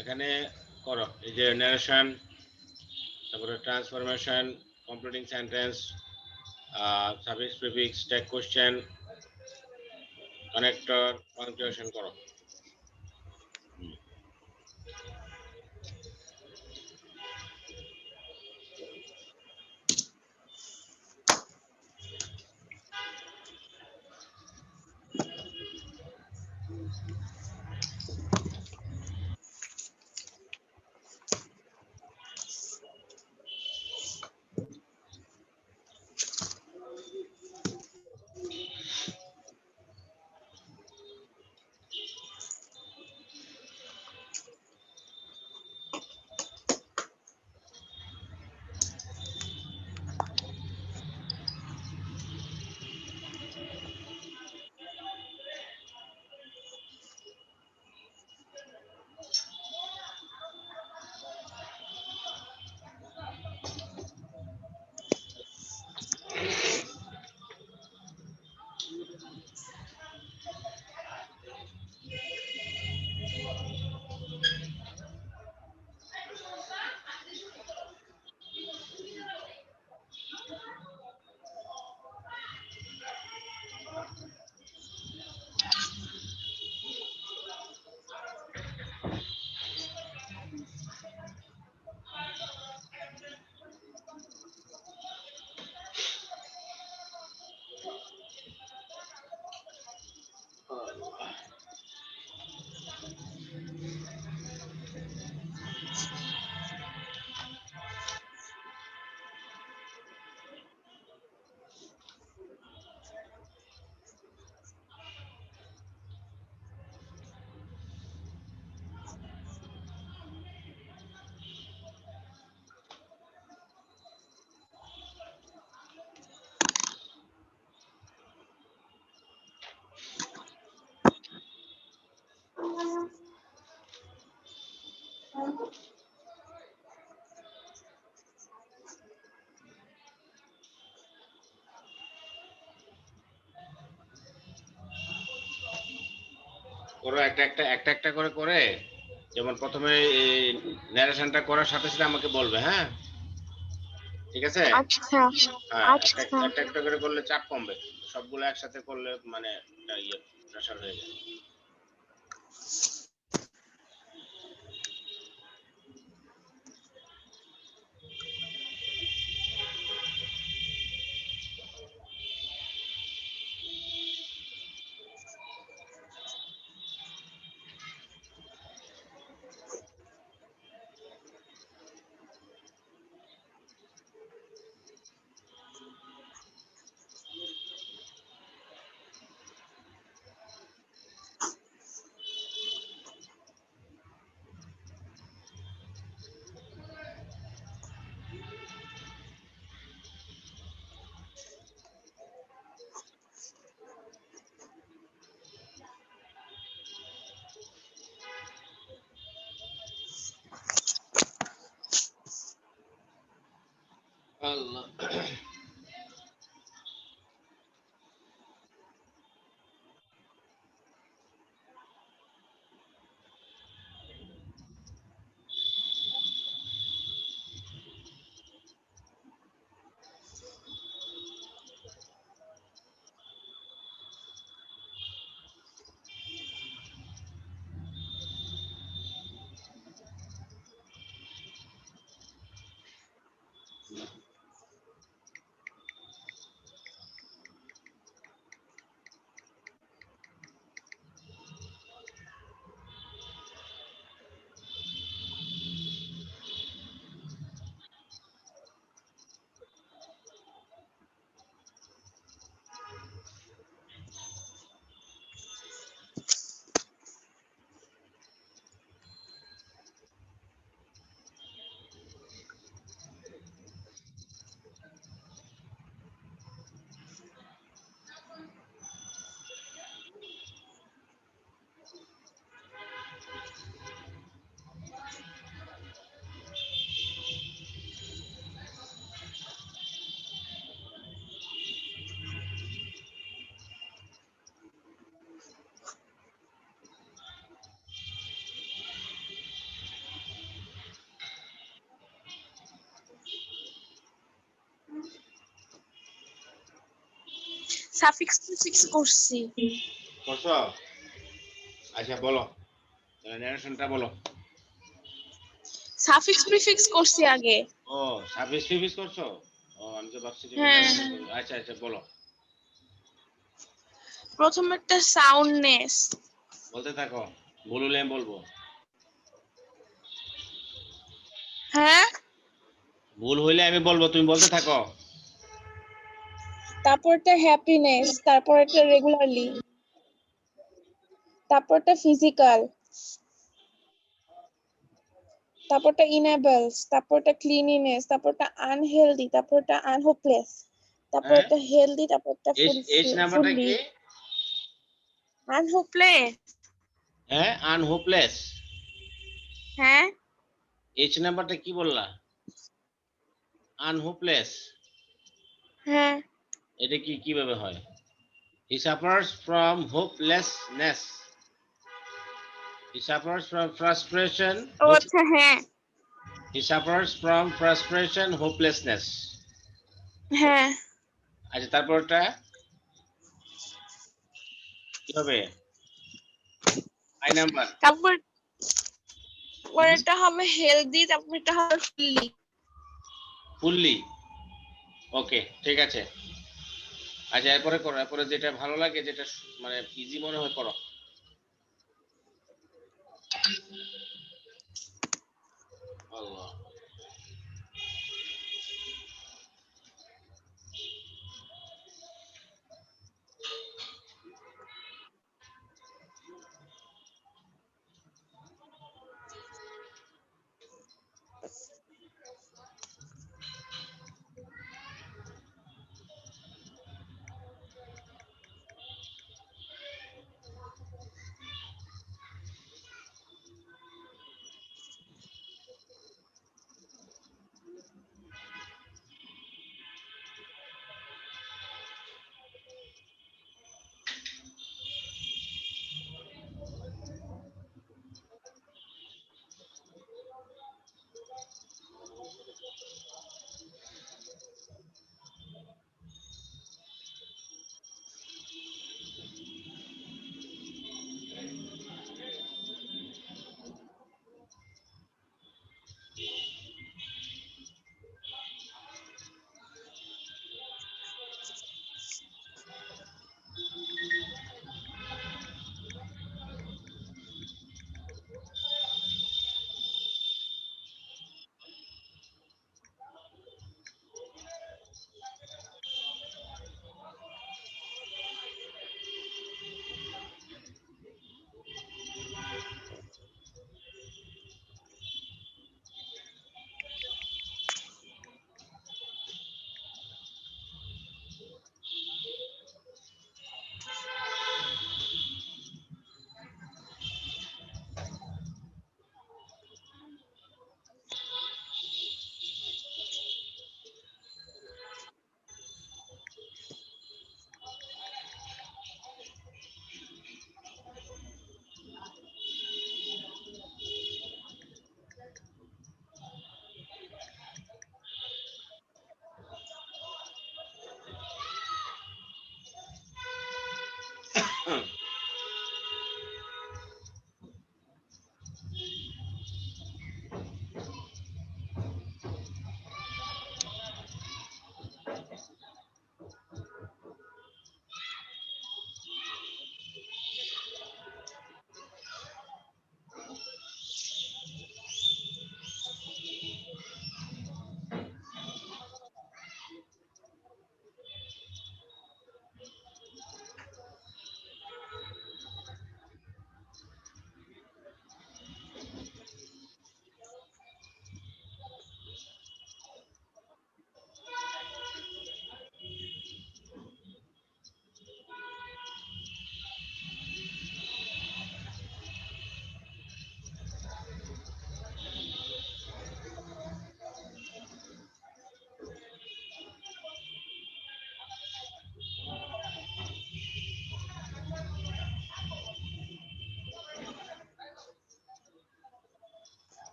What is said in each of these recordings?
এখানে করো এই যে ন্যারেশন, তারপরে transformation, completing sentence, suffix prefix, tag question, connector, punctuation করো। করো একটা একটা একটা একটা করে করে, যেমন প্রথমে ন্যারেশনটা করার সাথে সাথে আমাকে বলবে, হ্যাঁ ঠিক আছে? আচ্ছা হ্যাঁ, একটা আচ্ছা একটা একটা করে করলে চাপ কমবে, সবগুলো একসাথে করলে মানে ইয়ে প্রেশার হয়ে যায়। আল্লাহ, সাফিক্স প্রিফিক্স করছি। করছো? আচ্ছা বলো, ন্যারেশনটা বলো। সাফিক্স প্রিফিক্স করছি আগে। ও সার্ভিস প্রিফিক্স করছো? ও আমি তো ভাবছি যে হ্যাঁ। আচ্ছা আচ্ছা বলো। প্রথম একটা সাউন্ডনেস। বলতে থাকো, ভুল হলে আমি বলবো। হ্যাঁ। ভুল হইলে আমি বলবো, তুমি বলতে থাকো। তারপর একটা হ্যাপিনেস, তারপর একটা রেগুলারলি, তারপর একটা ফিজিক্যাল, তারপরটা ইনেবলস, তারপরটা ক্লিনিনেস, তারপরটা আনহেলদি, তারপরটা আনহোপলেস, তারপর হ্যাঁ, একটা হেলদি, তারপরটা এইচ নাম্বারটা ফুললি কি? আনহোপলেস। হ্যাঁ, আনহোপলেস। হ্যাঁ। এইচ নাম্বারটা কি বললা? আনহোপলেস। হ্যাঁ। এটা কি কিভাবে হয়? He suffers from hopelessness. He suffers from frustration. ও আচ্ছা, হ্যাঁ He suffers from frustration, hopelessness. হ্যাঁ। আচ্ছা তারপরটা কি হবে? I number. তারপর পরেরটা হবে হেলদি, তারপরটা হবে ফুললি। ফুললি। ওকে ঠিক আছে। আচ্ছা এরপরে করো, এরপরে যেটা ভালো লাগে, যেটা মানে ইজি মনে হয় করো। আল্লাহ।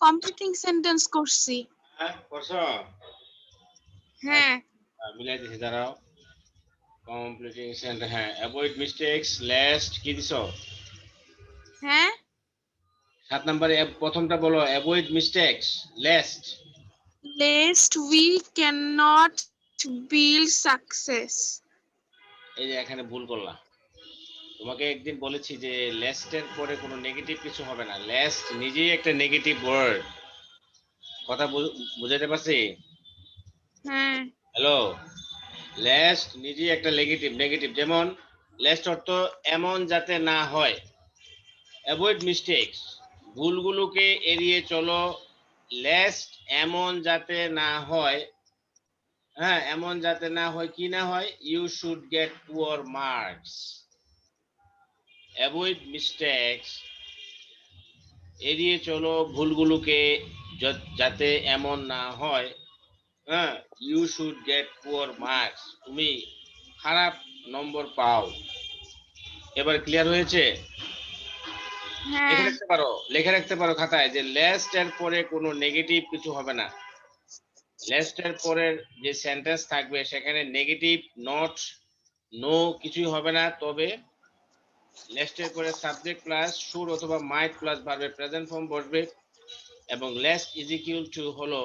কমপ্লিটিং সেন্টেন্স করছি। হ্যাঁ করছো? হ্যাঁ মিলাই দিছি, দাঁড়াও। কমপ্লিটিং সেন্টেন্স, হ্যাঁ। অ্যাভয়েড মিস্টেকস, লেস্ট কি দিছো? হ্যাঁ 7 নম্বরে প্রথমটা বলো, avoid mistakes, lest. lest we cannot build success. এই যে এখানে ভুল করলা। তোমাকে একদিন বলেছি যে লেস্টের পরে কোনো নেগেটিভ কিছু হবে না। লেস্ট নিজেই একটা নেগেটিভ ওয়ার্ড। কথা বুঝাতে পারছি? হ্যাঁ হ্যালো, লেস্ট নিজেই একটা নেগেটিভ। যেমন লেস্ট অর্থ এমন যাতে না হয়, অ্যাভয়েড মিস্টেকস ভুলগুলোকে এড়িয়ে চলো, লেস্ট এমন যাতে না হয়, হ্যাঁ এমন যাতে না হয়, কি না হয়, you should get poor marks. Avoid mistakes এড়িয়ে চলো ভুলগুলোকে, যাতে এমন না হয়, হ্যাঁ, you should get poor marks, তুমি খারাপ নম্বর পাও। এবার ক্লিয়ার হয়েছে? হ্যাঁ লিখে রাখতে পারো খাতায় যে লেস্ট এর পরে কোনো নেগেটিভ কিছু হবে না। লেস্ট এর পরের যে সেন্টেন্স থাকবে সেখানে নেগেটিভ, নট, নো কিছুই হবে না। তবে লেস্টের পরে সাবজেক্ট প্লাস শুড অথবা মাইট প্লাস ভার্বের প্রেজেন্ট ফর্ম বসবে। এবং লেস্ট ইজ ইকুয়াল টু হলো,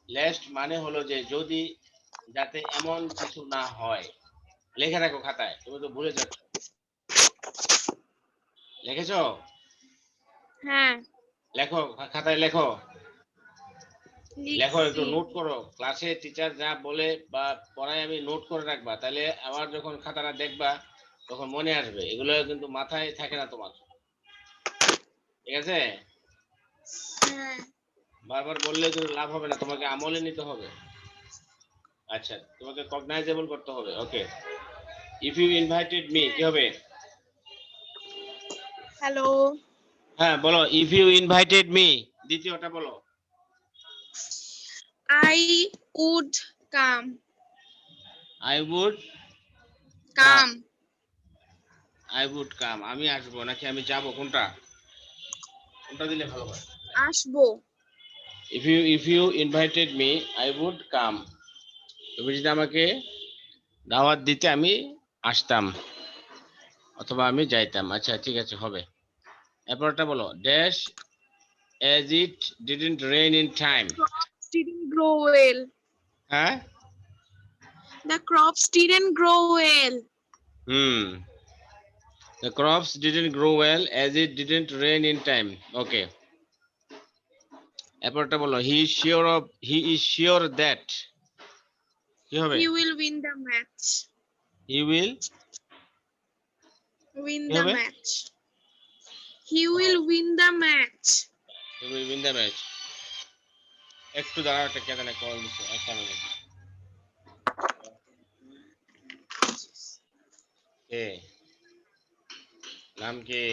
লেস্ট মানে হলো যে যদি, যাতে এমন কিছু না হয়। লিখে রাখো খাতায়, তুমি তো ভুলে যাচ্ছ। লিখেছো? হ্যাঁ লেখো, খাতায় লেখো। লেখো, একটু লিখছি। নোট করো। ক্লাসে টিচার যা বলে বা পড়ায় আমি নোট করে রাখবা, তাহলে আবার যখন খাতাটা দেখবা তখন মনে আসবে। এগুলো কিন্তু মাথায় থাকে না তোমার, ঠিক আছে? হ্যাঁ বারবার বললে কিন্তু লাভ হবে না, তোমাকে আমলে নিতে হবে। আচ্ছা, তোমাকে কগনাইজেবল করতে হবে। ওকে, ইফ ইউ ইনভাইটেড মি, কি হবে? হ্যালো হ্যাঁ বলো, ইফ ইউ ইনভাইটেড মি, দ্বিতীয়টা বলো। I would come. I would Come. Come, আমি আসবো নাকি আমি যাব, কোনটা কোনটা দিলে ভালো হয়? আসবো। If you invited me, I would come. তুমি যদি আমাকে দাওয়াত দিতে, আমি আসতাম অথবা আমি যাইতাম। আচ্ছা ঠিক আছে, হবে। এরপরটা বলো, dash as it didn't rain in time. Crops didn't grow well. হ্যাঁ, The crops didn't grow well. the crops didn't grow well as it didn't rain in time. Okay, এরপরটা বলো, he is sure that, কি হবে? He will win the match. he will Win কি the হবে? match. He will win the match. he will win the match. একটু দাঁড়াও, একটা কেন কল দিচ্ছে, একটা মিনিট। কে, নাম কি?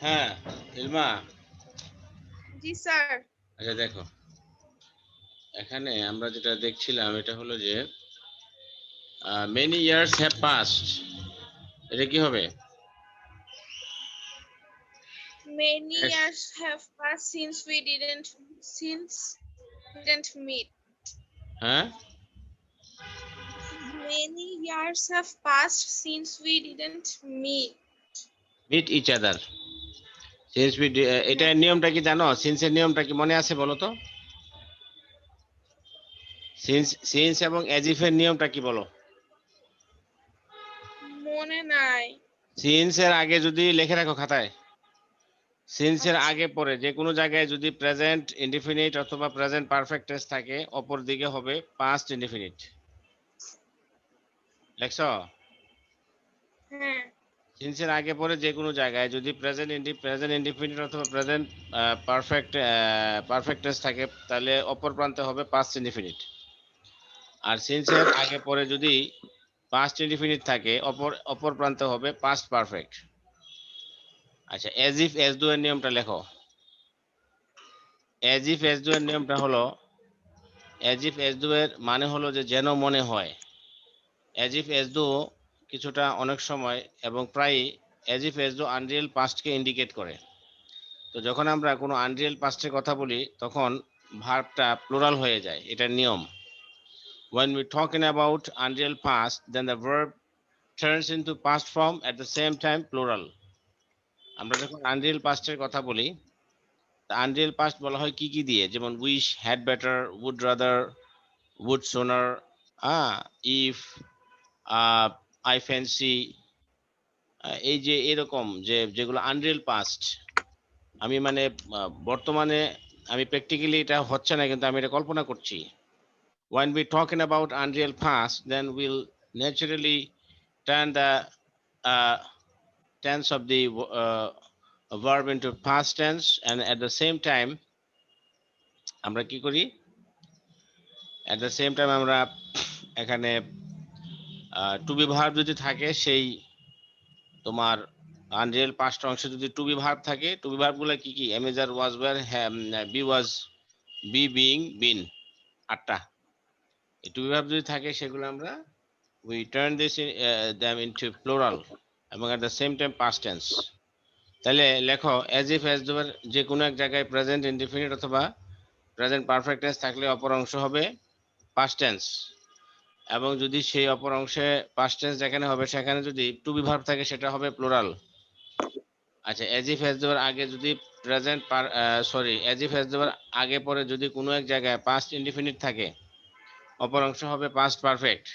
হ্যাঁ ইলমা, জি স্যার। আচ্ছা দেখো এখানে আমরা যেটা দেখছিলাম এটা হলো যে মেনি ইয়ার্স হ্যাভ পাস্ট, এটা কি হবে? Many Yes. years have passed since we didn't meet. হ্যাঁ Many years have passed since we didn't meet. Meet each other, since we, এটা হ্যাঁ, নিয়মটা কি জানো? সিন্সের নিয়মটা কি মনে আছে বলো তো? সিন্স এবং এজ ইফ এর নিয়মটা কি বলো? মনে নাই। সিন্স এর আগে যদি লিখে রাখো খাতায়, সিন্স এর আচ্ছা, আগে পরে যে কোনো জায়গায় যদি প্রেজেন্ট ইনডিফিনিট অথবা প্রেজেন্ট পারফেক্ট টেন্স থাকে, অপর দিকে হবে পাস্ট ইনডিফিনিট। লেখছো? হ্যাঁ, সিন্স এর আগে পরে যে কোনো জায়গায় যদি প্রেজেন্ট ইনডিফিনিট অথবা প্রেজেন্ট পারফেক্ট টেন্স থাকে, তাহলে অপর প্রান্তে হবে পাস্ট ইনডিফিনিট। আর সিন্স এর আগে পরে যদি পাস্ট ইনডিফিনিট থাকে, অপর প্রান্তে হবে পাস্ট পারফেক্ট। আচ্ছা, এজ ইফ এজ ডু এর নিয়মটা লেখো। এজ ইফ এজ ডু এর নিয়মটা হলো, এজ ইফ এজ ডু এর মানে হলো যে যেন মনে হয়। এজ ইফ এজ ডু কিছুটা অনেক সময় এবং প্রায়ই as if as do unreal পাস্টকে ইন্ডিকেট করে। তো যখন আমরা কোনো আনরিয়েল পাস্টের কথা বলি তখন ভার্বটা প্লুরাল হয়ে যায়, এটার নিয়ম। When we talking about unreal past, then the verb turns into past form at the same time plural. আমরা যখন আনরিয়েল পাস্টের কথা বলি, আনরিয়েল পাস্ট বলা হয় কি কি দিয়ে, যেমন wish, had better, would rather, would sooner, if, I fancy, এই যে এরকম যে যেগুলো আনরিয়েল পাস্ট, আমি মানে বর্তমানে আমি প্র্যাকটিক্যালি এটা হচ্ছে না, কিন্তু আমি এটা কল্পনা করছি। When we talking about unreal past, then we'll naturally turn the tense of the verb into past tense, and at the same time আমরা কি করি, at the same time আমরা এখানে টু বি ভার্ব যদি থাকে, সেই তোমার আনরিয়েল পাস্ট অংশে যদি টু বি ভার্ব থাকে, টু বি ভার্ব গুলো কি কি, am is are, was were, be was, be being, been, 8টা। এই টু বি ভার্ব যদি থাকে সেগুলো আমরা we turn this them into plural এবং at the same time past tense। তাহলে লেখো as if as though এর যে কোনো এক জায়গায় প্রেজেন্ট ইনডিফিনিট অথবা প্রেজেন্ট পারফেক্ট টেন্স থাকলে অপর অংশ হবে পাস্ট টেন্স, এবং যদি সেই অপর অংশে পাস্ট টেন্স যেখানে হবে সেখানে যদি টু বি ভার্ব থাকে সেটা হবে প্লুরাল। আচ্ছা, as if as though এর আগে যদি present as if as though এর আগে পরে যদি কোনো এক জায়গায় পাস্ট ইনডিফিনিট থাকে, অপর অংশ হবে পাস্ট পারফেক্ট।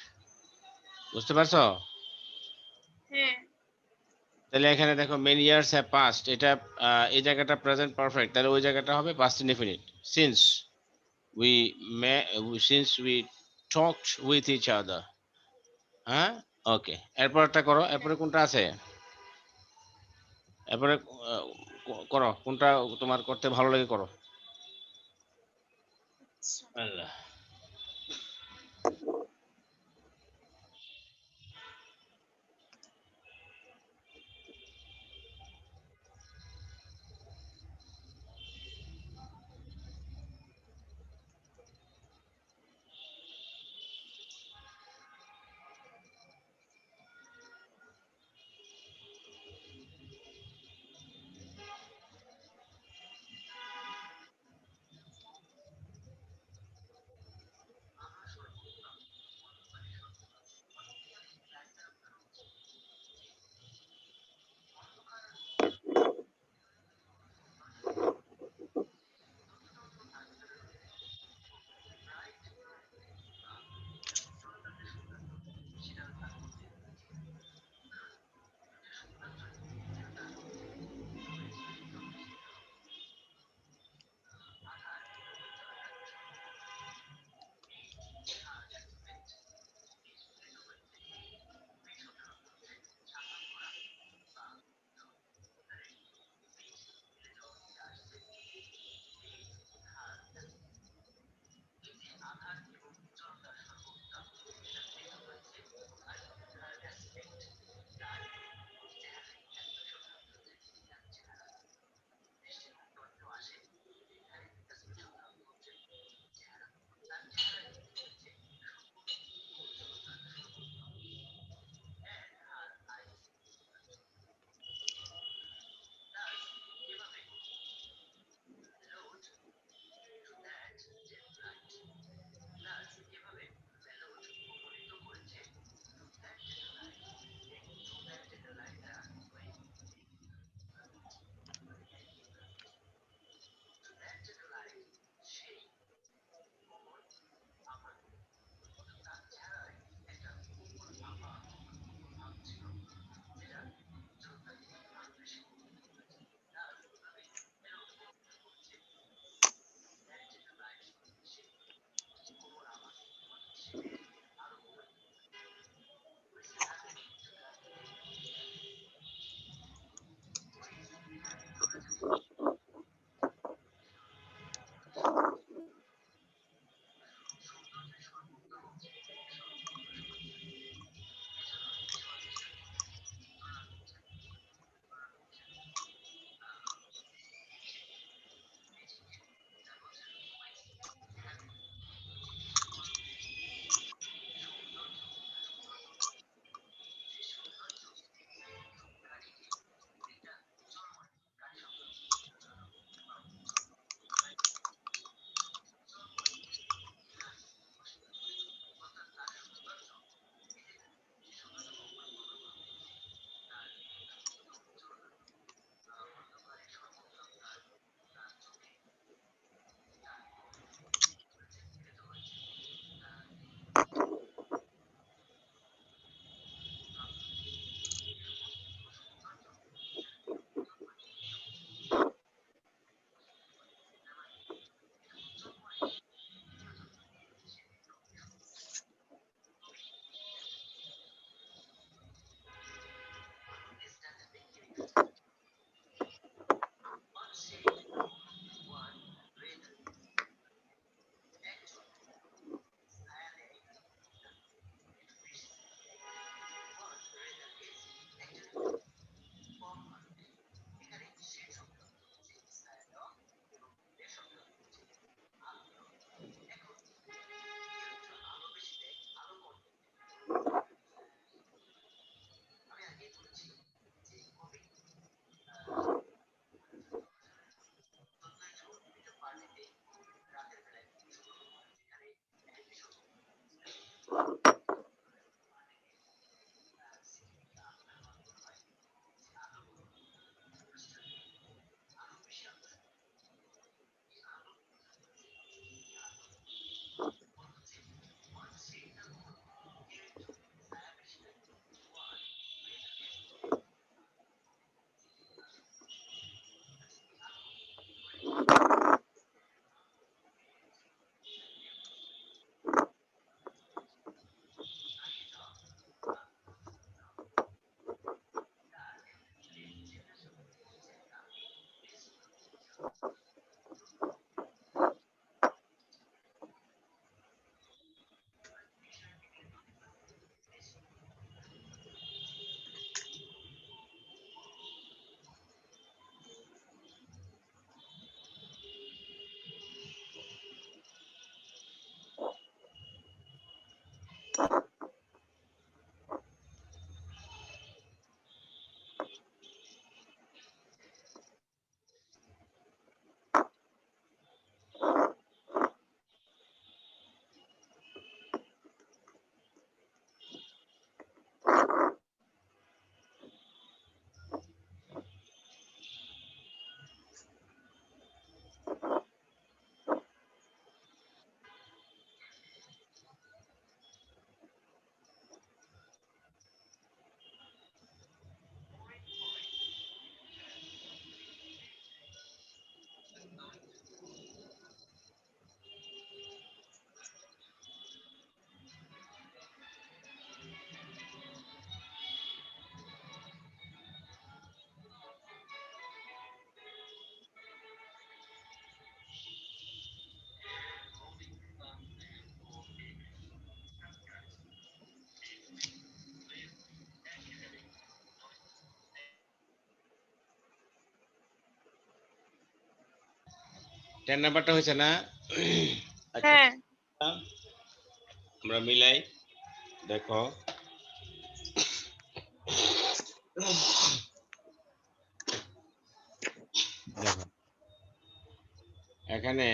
বুঝতে পারছো? হ্যাঁ, তাহলে এখানে দেখো মেনি ইয়ার্স হ্যাভ পাস্ট, এটা এই জায়গাটা প্রেজেন্ট পারফেক্ট, তাহলে ওই জায়গাটা হবে past indefinite. Since we since we talked with each other. হ্যাঁ, ওকে, এরপরটা করো। এরপরে কোনটা আছে? এরপরে করো, কোনটা তোমার করতে ভালো লাগে করো। আচ্ছা। আল্লাহ। 10 নাম্বারটা হয়েছে না? আচ্ছা, হ্যাঁ আমরা মিলাই দেখো। দেখো এখানে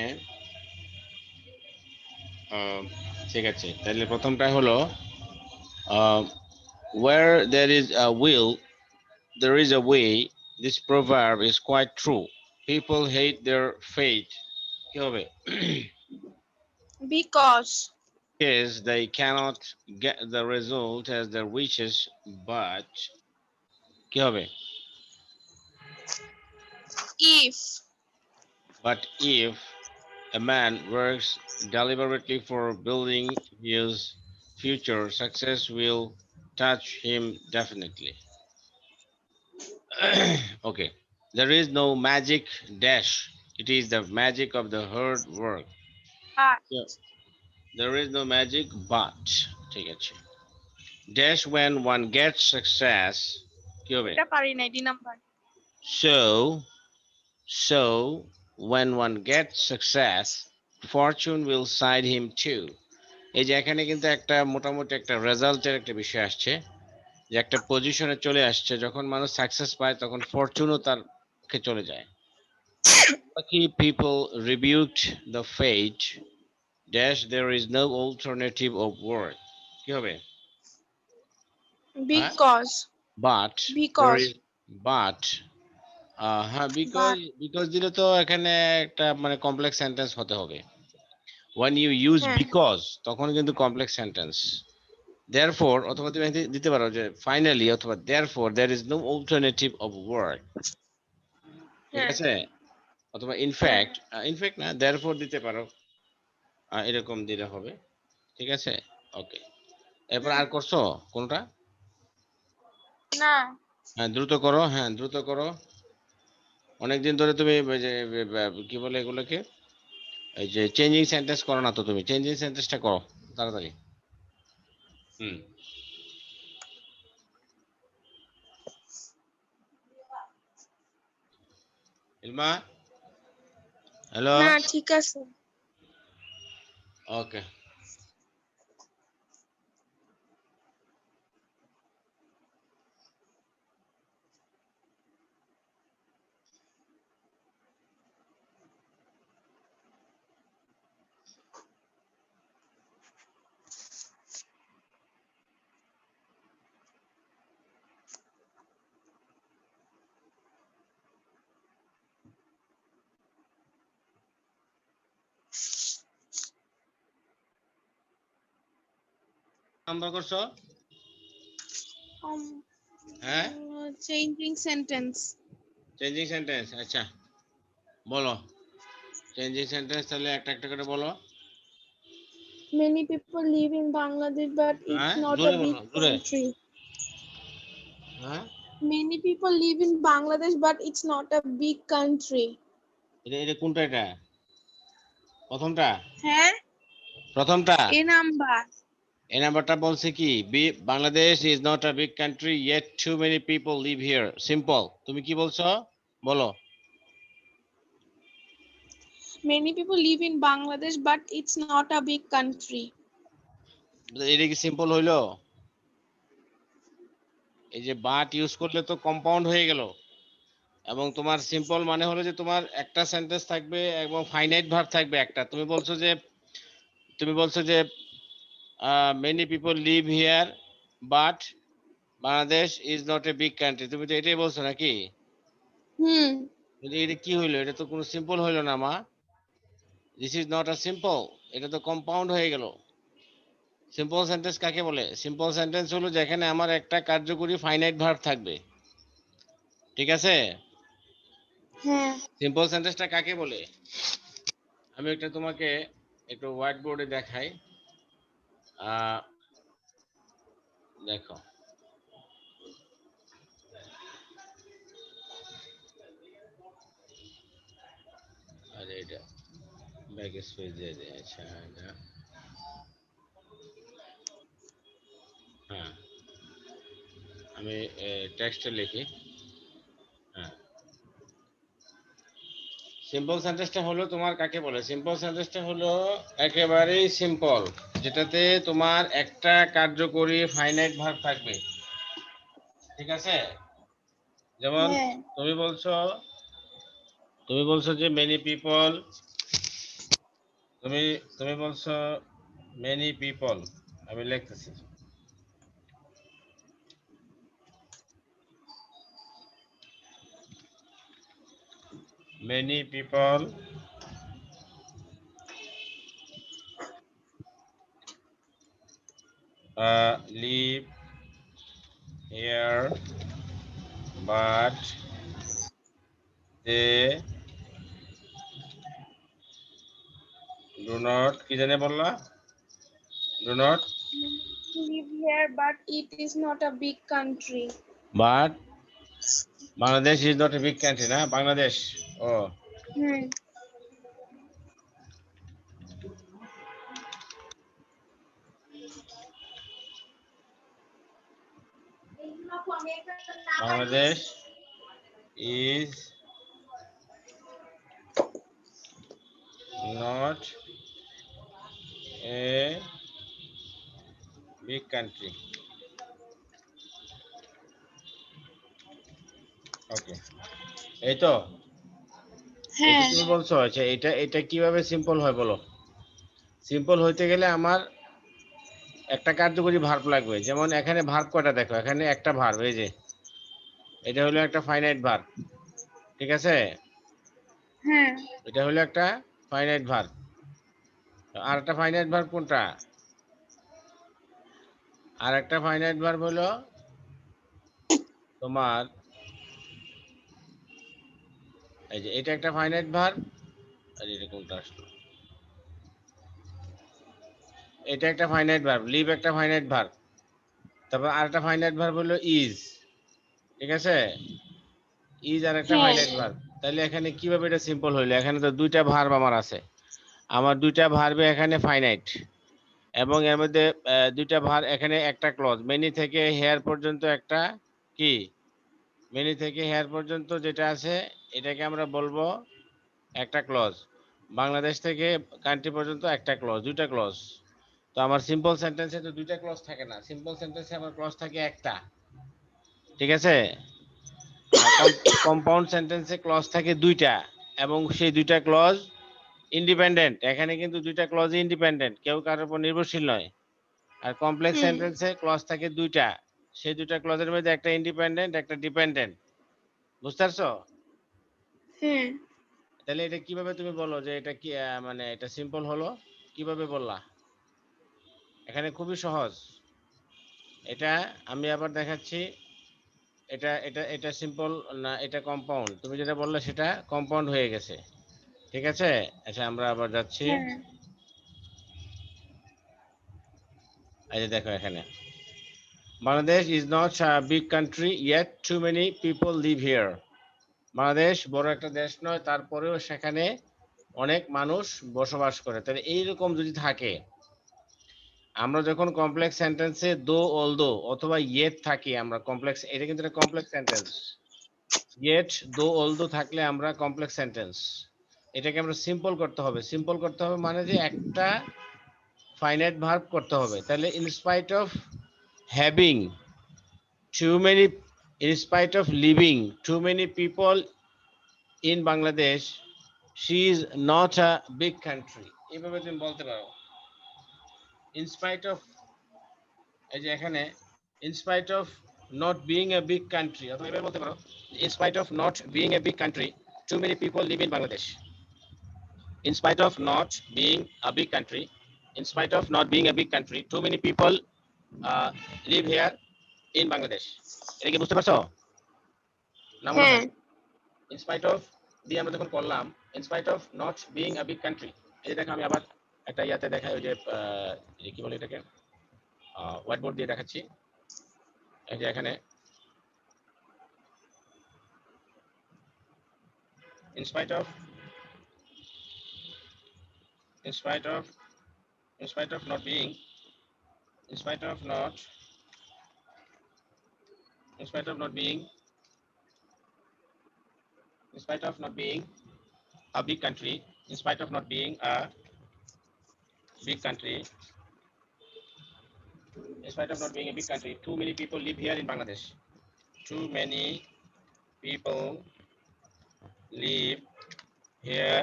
ঠিক আছে, তাহলে প্রথমটা হলো where there is a will there is a way. This proverb is quite true. People hate their fate. কি হবে? Because Because they cannot get the result as their wishes, but কি হবে? If But if a man works deliberately for building his future, success will touch him definitely. Okay. There is no magic dash. It is the magic of the hard work. But So, there is no magic, but ঠিক আছে। Dash when one gets success. কি হবে? এটা পারি না, D number. So, so when one gets success, fortune will side him too. এই যে এখানে কিন্তু একটা মোটামুটি একটা রেজাল্টের একটা বিষয় আসছে, যে একটা পজিশনে চলে আসছে, যখন মানুষ সাকসেস পায় তখন ফরচুনও তার পক্ষে চলে যায়। Lucky people rebuked the fate dash there is no alternative of work. কি হবে? হ্যাঁ, because but there because is but হ্যাঁ, বাট বিকজ দিলে তো এখানে একটা মানে কমপ্লেক্স সেন্টেন্স হতে হবে। when you use হ্যাঁ because তখন কিন্তু কমপ্লেক্স সেন্টেন্স। therefore অথবা তুমি দিতে পারো যে finally অথবা therefore there is no alternative of work, ঠিক হ্যাঁ আছে? অথবা হ্যাঁ ইনফ্যাক্ট না, therefore দিতে পারো, এরকম দিলে হবে, ঠিক আছে? ওকে, এরপর আর করছো কোনটা? না হ্যাঁ দ্রুত করো, হ্যাঁ দ্রুত করো। অনেকদিন ধরে তুমি ওই যে কি বলে এগুলোকে, এই যে চেঞ্জিং সেন্টেন্স করো না তো, তুমি চেঞ্জিং সেন্টেন্সটা করো তাড়াতাড়ি। হুম, ইলমা, হ্যালো, না ঠিক আছে। ওকে। নাম্বার করছো? হ্যাঁ, চেঞ্জিং সেন্টেন্স। চেঞ্জিং সেন্টেন্স, আচ্ছা বলো চেঞ্জিং সেন্টেন্স, তাহলে একটা একটা করে বলো। Many people live in Bangladesh, but it's হ্যাঁ not a জোরে big বলো, জোরে। country. হ্যাঁ, Many people live in Bangladesh, but it's not a big country. এটা এটা কোনটা, এটা প্রথমটা? হ্যাঁ প্রথমটা এ নাম্বার। এই নাম্বারটা বলছে কি, Bangladesh is not a big country yet two many people live here, simple. তুমি কি বলছো বলো? Many people live in Bangladesh, but it's not a big country. এটা কি সিম্পল হইলো? এই যে বাট ইউজ করলে তো কম্পাউন্ড হয়ে গেল, এবং তোমার সিম্পল মানে হলো যে তোমার একটা সেন্টেন্স থাকবে এবং ফাইনাইট ভার্ব থাকবে একটা। তুমি বলছো যে many people live here but Bangladesh is not a big country, তুমি তো এটাই বলছো নাকি? হুম কিন্তু এটা কি হইলো? এটা তো কোনো সিম্পল হইলো না মা। This is not a simple, এটা তো কম্পাউন্ড হয়ে গেল। সিম্পল সেন্টেন্স কাকে বলে? সিম্পল সেন্টেন্স হলো যেখানে আমার একটা কার্যকরী ফাইনাইট ভার্ব থাকবে, ঠিক আছে? হ্যাঁ সিম্পল সেন্টেন্সটা কাকে বলে? আমি একটা তোমাকে একটু হোয়াইট বোর্ডে দেখাই। দেখো, আরে এটা ব্যাক স্পেস দিয়ে দে, আচ্ছা এটা, হ্যাঁ আমি টেক্সটে লিখি। হ্যাঁ, সিম্পল সেন্টেন্সটা হলো তোমার কাকে বলে? সিম্পল সেন্টেন্সটা হলো একেবারেই সিম্পল, যেটাতে তোমার একটা কার্যকরী ফাইনাইট ভার্ব থাকবে। ঠিক আছে? যেমন হ্যাঁ তুমি বলছো যে মেনি পিপল, তুমি তুমি বলছো মেনি পিপল, আমি লিখতেছি many people live here but they do not, কি জানে বললা? Do not, live here but it is not a big country. but Bangladesh is not a big country, না? বাংলাদেশ, ও হুম Bangladesh is not a big country. ওকে, এই তো, এই তো হ্যাঁ তুমি বলছো। আচ্ছা, এটা এটা কিভাবে সিম্পল হয় বলো? সিম্পল হইতে গেলে আমার একটা কার্যকরী ভার্ব লাগবে। যেমন এখানে ভার্ব কয়টা দেখো, এখানে একটা ভার্ব, এই যে এটা হলো একটা ফাইনাইট ভার্ব। ঠিক আছে? হ্যাঁ এটা হলো একটা ফাইনাইট ভার্ব। আর একটা ফাইনাইট ভার্ব কোনটা? আর একটা ফাইনাইট ভার্ব হলো তোমার, এই যে এটা একটা ফাইনাইট ভার্ব। আর এটা কোনটা আসলো? এটা একটা ফাইনাইট ভার্ব, লিভ একটা ফাইনাইট ভার্ব। তারপর আর একটা ফাইনাইট ভার্ব হলো ইজ। ঠিক আছে? ইজ আর একটা হ্যাঁ ফাইনাইট ভার্ব। তাহলে এখানে কিভাবে এটা সিম্পল হইলো? এখানে তো দুইটা ভার্ব আমার আছে, আমার দুইটা ভার্বে এখানে ফাইনাইট, এবং এর মধ্যে দুইটা ভার্ব, এখানে একটা ক্লজ, মেনি থেকে হেয়ার পর্যন্ত একটা, কি মেনি থেকে হেয়ার পর্যন্ত যেটা আছে এটাকে আমরা বলবো একটা ক্লজ। বাংলাদেশ থেকে কান্ট্রি পর্যন্ত একটা ক্লজ, দুইটা ক্লজ। তো আমার সিম্পল সেন্টেন্সে তো দুইটা ক্লজ থাকে না, সিম্পল সেন্টেন্সে আমার ক্লজ থাকে একটা। ঠিক আছে? আর কম্পাউন্ড সেন্টেন্সে ক্লজ থাকে দুইটা, এবং সেই দুইটা ক্লজ ইন্ডিপেন্ডেন্ট। এখানে কিন্তু দুইটা ক্লজই ইন্ডিপেন্ডেন্ট, কেউ কারোর উপর নির্ভরশীল নয়। আর কমপ্লেক্স হুম সেন্টেন্সে ক্লজ থাকে দুইটা, সেই দুইটা ক্লজের মধ্যে একটা ইন্ডিপেন্ডেন্ট, একটা ডিপেন্ডেন্ট। বুঝতে পারছো? হুম তাহলে এটা কিভাবে তুমি বলো যে এটা কি মানে এটা সিম্পল হলো? কিভাবে বললা? এখানে খুবই সহজ। এটা আমি আবার দেখাচ্ছি। এটা এটা এটা সিম্পল না, এটা কম্পাউন্ড। তুমি যেটা বললে সেটা কম্পাউন্ড হয়ে গেছে। ঠিক আছে? আচ্ছা, আমরা আবার যাচ্ছি। হ্যাঁ এই যে দেখো এখানে, Bangladesh is not a big country yet two many people live here. Bangladesh বড় একটা দেশ নয়, তারপরেও সেখানে অনেক মানুষ বসবাস করে। তাহলে এইরকম যদি থাকে, আমরা যখন কমপ্লেক্স সেন্টেন্সে দো অলদো অথবা ইয়েট থাকি, আমরা কমপ্লেক্স, এটা কিন্তু একটা কমপ্লেক্স সেন্টেন্স। ইয়েট দো অলদো থাকলে আমরা কমপ্লেক্স সেন্টেন্স, এটাকে আমরা সিম্পল করতে হবে। সিম্পল করতে হবে মানে যে একটা ফাইনাইট ভার্ব করতে হবে। তাহলে in spite of having too many, in spite of living too many people in Bangladesh, she is not a big country. এইভাবে তুমি বলতে পারো। ইন স্পাইট অফ, এই যে এখানে in spite of not being a big country, অথবা এভাবে বলতে পারো in spite of not being a big country too many people live in Bangladesh. In spite of not being a big country, in spite of not being a big country, too many people live here in Bangladesh. এটা কি বুঝতে পারছো না? মনে হ্যাঁ হয় in spite of দিয়ে আমরা যখন করলাম in spite of not being a big country, এই দেখো আমি আবার একটা ইয়াতে দেখাই, ওই যে কি বলে এটাকে, হোয়াইট বোর্ড দিয়ে দেখাচ্ছি। এই যে এখানে in spite of, in spite of, in spite of not being, in spite of not, in spite of not being, in spite of not being a big country, in spite of not being a big country, in spite of not being a big country, too many people live here in Bangladesh. Too many people live here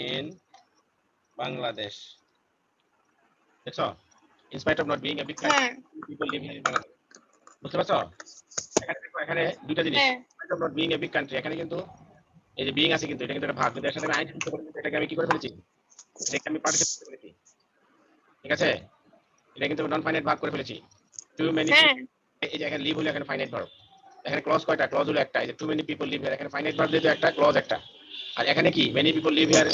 in Bangladesh. That's all. In spite of not being a big country, হ্যাঁ people live here in Bangladesh. বুঝতে পারছো? এখানে দুটো জিনিস। হ্যাঁ In spite of not being a big country, এখানে কিন্তু এই যে বিং আছে, কিন্তু এটা কিন্তু একটা ভাগ, কিন্তু এর সাথে আমি আইডেন্টিফাই করে এটাকে আমি কি করে ফেলেছি, এটাকে আমি পার্টিসিপেট করে ফেলেছি। ঠিক আছে, এটা কিন্তু নন ফাইনাইট ভাগ করে ফেলেছি। টু মেনি, হ্যাঁ এই যে এখানে লিভ হলো, এখানে ফাইনাইট ভার্ব। এখানে ক্লজ কয়টা? ক্লজ হলো একটা। এই যে too many people live here, এখানে ফাইনাইট ভার্ব যেহেতু একটা, ক্লজ একটা। আর এখানে কি মেনি পিপল লিভ হিয়ার,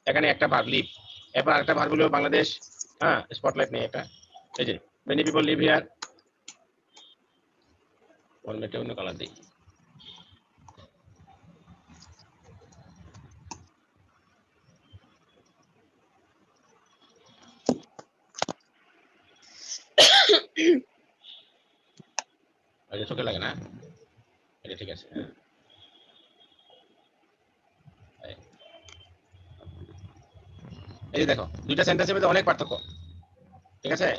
এখানে একটা ভার্ব লিভ। এরপর আরেকটা ভার্ব হলো বাংলাদেশ। হ্যাঁ, স্পটলাইট নেই এটা। এই যে মেনি পিপল লিভ হিয়ার, ফরম্যাটে অন্য কালার দিই। এটা চোখে লাগে না, এটা ঠিক আছে। এই যে দেখো, দুইটা সেন্টেন্সের মধ্যে অনেক পার্থক্য। ঠিক আছে,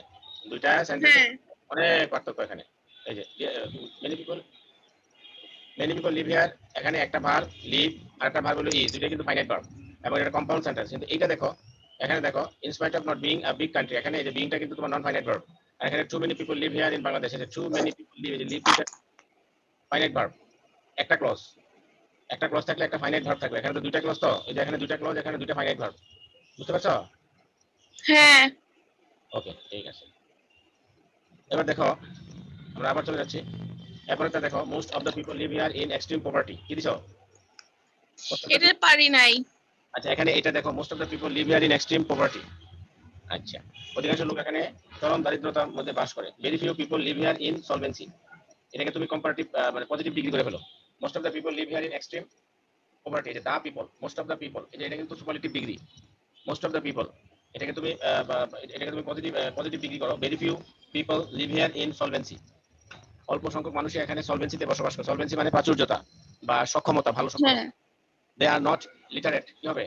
দুইটা সেন্টেন্স হ্যাঁ অনেক পার্থক্য এখানে। এই যে মেনি পিপল লিভ হিয়ার, এখানে একটা ভার্ব লিভ আর একটা ভার্ব হলো ইজ, দুইটা কিন্তু ফাইনাইট ভার্ব এবং এটা কম্পাউন্ড সেন্টেন্স। কিন্তু এইটা দেখো, এখানে দেখো in spite of not being a big country, এখানে এই যে বিংটা কিন্তু তোমার নন ফাইনাইট ভার্ব। আর এখানে too many people live here in Bangladesh, এই যে টু মেনি পিপল লিভ, এই যে লিভ দুইটা ফাইনাইট ভার্ব, একটা ক্লজ। একটা ক্লজ থাকলে একটা ফাইনাইট ভার্ব থাকবে, এখানে তো দুইটা ক্লজ, তো এই যে এখানে দুইটা ক্লজ, এখানে দুইটা ফাইনাইট ভার্ব। বুঝতে পারছো? হ্যাঁ ওকে, ঠিক আছে। এবার দেখো, আমরা আবার চলে যাচ্ছি। এরপরটা দেখো, most of the people live here in extreme poverty. কি দিছো? এটা পারি নাই। আচ্ছা, এখানে এটা দেখো, most of the people live here in extreme poverty. আচ্ছা, অধিকাংশ লোক এখানে চরম দারিদ্রতার মধ্যে বাস করে। Very few people live here in solvency, এটাকে তুমি কম্পারেটিভ মানে পজিটিভ ডিগ্রি করে ফেলো। Most of the people live here in extreme poverty, এটা the people, most of the people, এটা কিন্তু superlative degree. Most of the people, এটাকে তুমি পজিটিভ ডিগ্রি করো। Very few people live here in solvency, অল্প সংখ্যক মানুষই এখানে সলভেন্সিতে বসবাস করে। সলভেন্সি মানে প্রাচুর্যতা বা সক্ষমতা, ভালো সক্ষমতা। হ্যাঁ দে আর নট লিটারেট, কি হবে?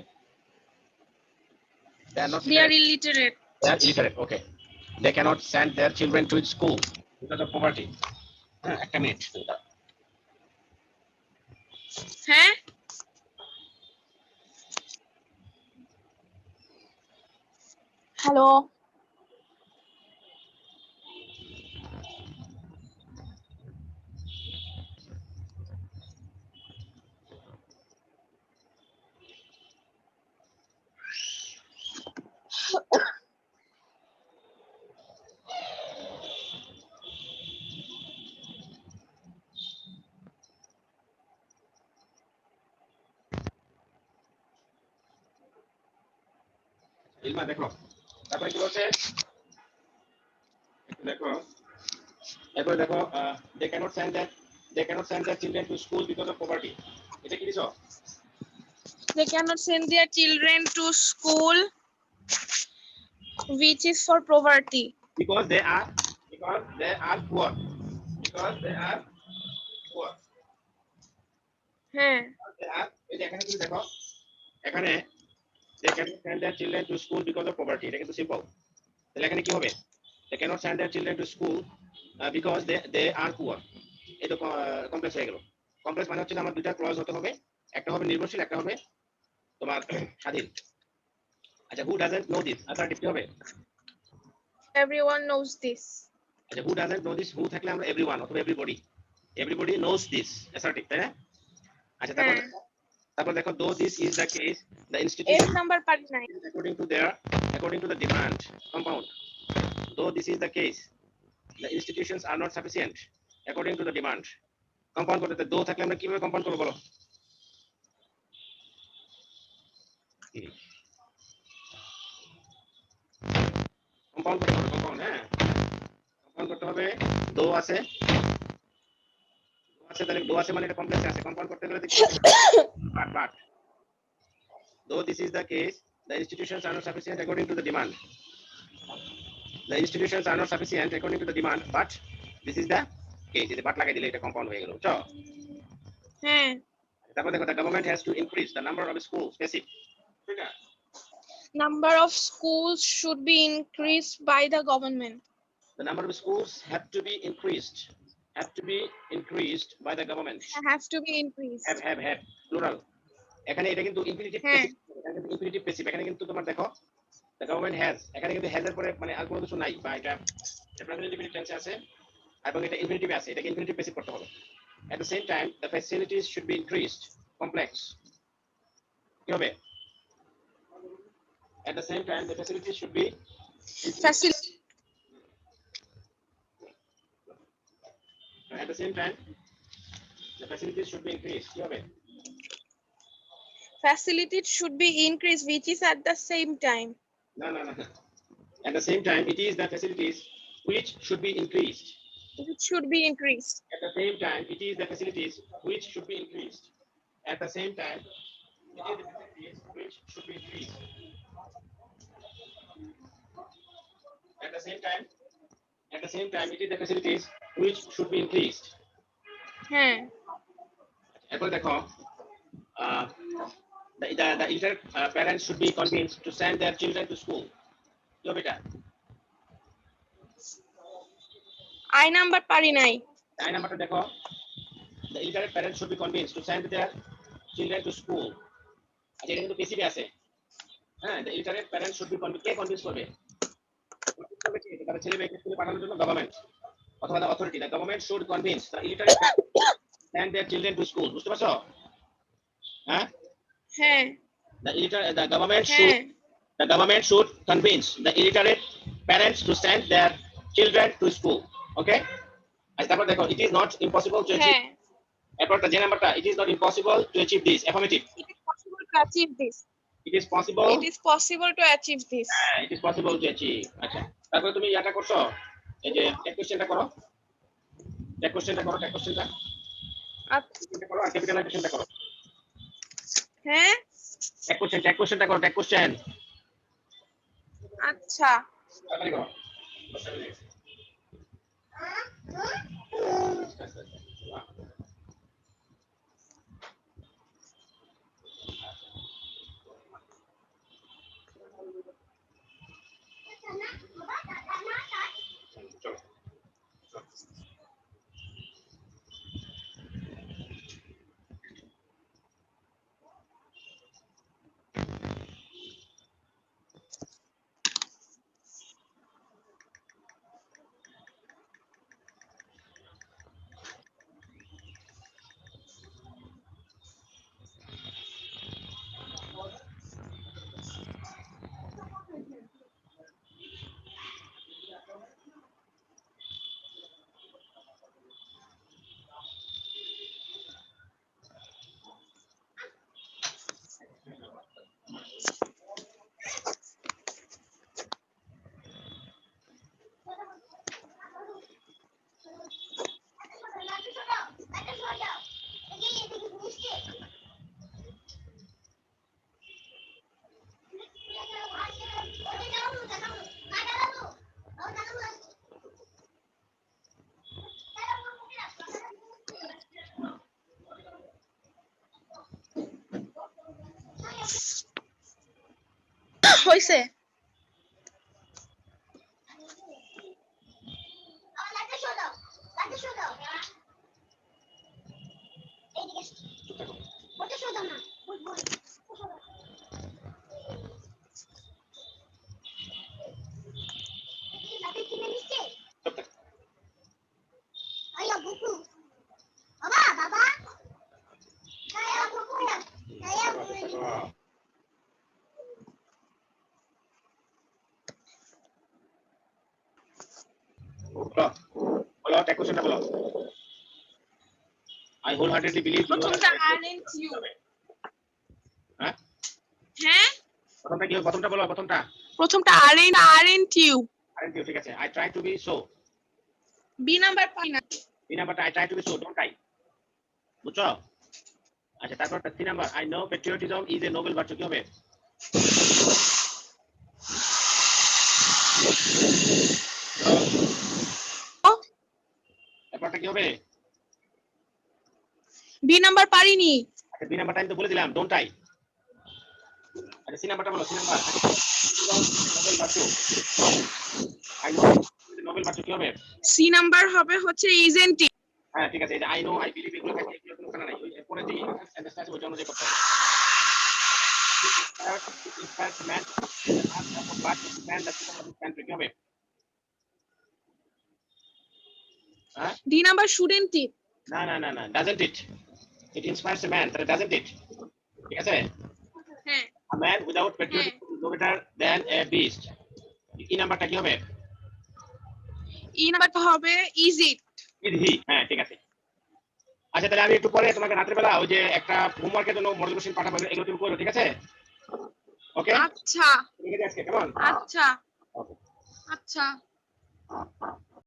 They are not they are literate, illiterate. they are illiterate, okay. They cannot send their children to school because of poverty. একটা মিনিট। হ্যাঁ হ্যালো ইলমা দেখো, তারপরে কি বলছে দেখো, এরপরে দেখো, they cannot send their children to school because of poverty. এটা কি দিছো? they cannot send their children to school which is for poverty. because they are poor, because they are poor, হ্যাঁ এই যে এখানে তুমি দেখো, এখানে they cannot send their children to school because of poverty, এটা কিন্তু সিম্পল। তাহলে এখানে কি হবে? they cannot send their children to school because they are poor, এটা কমপ্লেক্স হয়ে গেল। কমপ্লেক্স মানে হচ্ছে আমার দুইটা ক্লজ হতে হবে, একটা হবে নির্ভরশীল, একটা হবে তোমার স্বাধীন। আচ্ছা, who doesn't know this, assertive কি হবে? everyone knows this. আচ্ছা, who doesn't know this, who থাকলে আমরা everyone অথবা everybody knows this, অ্যাসার্টিভ, তাই না? আচ্ছা, তারপর দেখো, though this is the case, the institution S number পারি নাই। according to the demand, compound. Though this is the case, the institutions are not sufficient according to the demand. Compound করতে দো থাকলে আমরা কিভাবে কম্পাউন্ড করবো বলো? কম্পাউন্ড করতে হবে, কম্পাউন্ড, হ্যাঁ কম্পাউন্ড করতে হবে। দো আছে, তাহলে দো আছে মানে এটা কমপ্লেক্স আছে। কম্পাউন্ড করতে গেলে দেখি but though this is the case, the institutions are not sufficient according to the demand. The institutions are not sufficient according to the demand, but this is the case. যদি but লাগাই দিলে এটা compound হয়ে গেল। বুঝছো? হ্যাঁ তারপর দেখো the government has to increase the number of schools basic ঠিক আছে Number of schools should be increased by the government. the number of schools have to be increased by the government Have to be increased. have plural এখানে এটা কিন্তু infinitive হ্যাঁ। এখানে কিন্তু infinitive passive এখানে কিন্তু তোমার দেখো the government has এখানে কিন্তু has এর পরে মানে আর কোনো কিছু নাই বা এটা প্রেজেন্ট ইনফিনিটিভ টেন্সে আছে এবং এটা ইনফিনিটিভে আছে এটাকে ইনফিনিটিভ প্যাসিভ করতে হবে at the same time the facilities should be increased complex কি হবে at the same time the facilities should be at the same time the facilities should be increased কি হবে Facilities should be increased, which is at the same time. no at the same time it is the facilities which should be increased It should be increased. at the same time it is the facilities which should be increased at the same time it is the facilities which should be increased at the same time it is the facilities which should be increased হ্যাঁ। এরপর দেখো the elder parents should be convinced to send their children to school কি হবে এটা I number পারি নাই। I নাম্বারটা দেখো the elder parents should be convinced to send their children to school আচ্ছা এটা কিন্তু পেসিভে আছে হ্যাঁ the elder parents should be convinced K convince করবে তার ছেলে মেয়েকে স্কুলে পাঠানোর জন্য গভর্নমেন্ট অথবা the authority the government should convince the elder parents to send their children to school বুঝতে পারছো হ্যাঁ হ্যাঁ। the government should convince the illiterate parents to send their children to school okay আচ্ছা তারপর দেখো it is not impossible to achieve হ্যাঁ। এরপরটা যে নাম্বারটা it is not impossible to achieve this affirmative It is possible to achieve this. it is possible It is possible to achieve this. it is possible to achieve আচ্ছা তারপর তুমি এটা করছো এই যে টেক কোশ্চেনটা করো টেক কোশ্চেনটা করো আচ্ছা। আর ক্যাপিটালাইজেশনটা করো হ্যাঁ। টেক কোশ্চেনটা করো টেক কোশ্চেন আচ্ছা। তাড়াতাড়ি করো হইছে। বলো টেক কোশ্চেনটা বলো I wholeheartedly believe প্রথমটা aren't you? হ্যাঁ হ্যাঁ। প্রথমটা কি প্রথমটা বলো প্রথমটা aren't you? আরে ঠিক আছে I try to be so B number পাই না। তিন নাম্বারটা I try to be so don't I বুঝছো আচ্ছা তারপরটা তিন number I know patriotism is a noble virtue কি হবে এরপরটা কি হবে বি নাম্বার পারিনি। আচ্ছা 2 নাম্বারটা আমি তো বলে দিলাম ডোন্ট আই। আচ্ছা সি নাম্বারটা বলো, সি নাম্বার নোবেল বাটু। আই নো নোবেল বাটু কি হবে? সি নাম্বার হবে হচ্ছে ইজেন্ট ইট। হ্যাঁ ঠিক আছে, এই যে আই নো আই বিলিভ এগুলো থাকে, এগুলো কোনো কারণ নাই, ওই পরে যে সেন্টেন্সটা আছে ওইটা অনুযায়ী করতে হবে। Inspired man but man that can কি হবে? হ্যাঁ ডি নাম্বার শুডেন্ট ইট। না না না না, doesn't it, it inspires a man, তাহলে ডাজন্ট ইট, ঠিক আছে? হ্যাঁ A man without হ্যাঁ patriotism is no better than a beast. ই নাম্বারটা কি হবে? ই নাম্বারটা হবে ইজ ইট। ইজ হি, হ্যাঁ ঠিক আছে। আচ্ছা তাহলে আমি একটু পরে তোমাকে রাত্রেবেলা ওই যে একটা হোমওয়ার্কের জন্য মডেল কোশ্চেন পাঠাবো, এগুলো তুমি করো, ঠিক আছে? ওকে, আচ্ছা ঠিক আছে আজকে কেমন? আচ্ছা ওকে। আচ্ছা।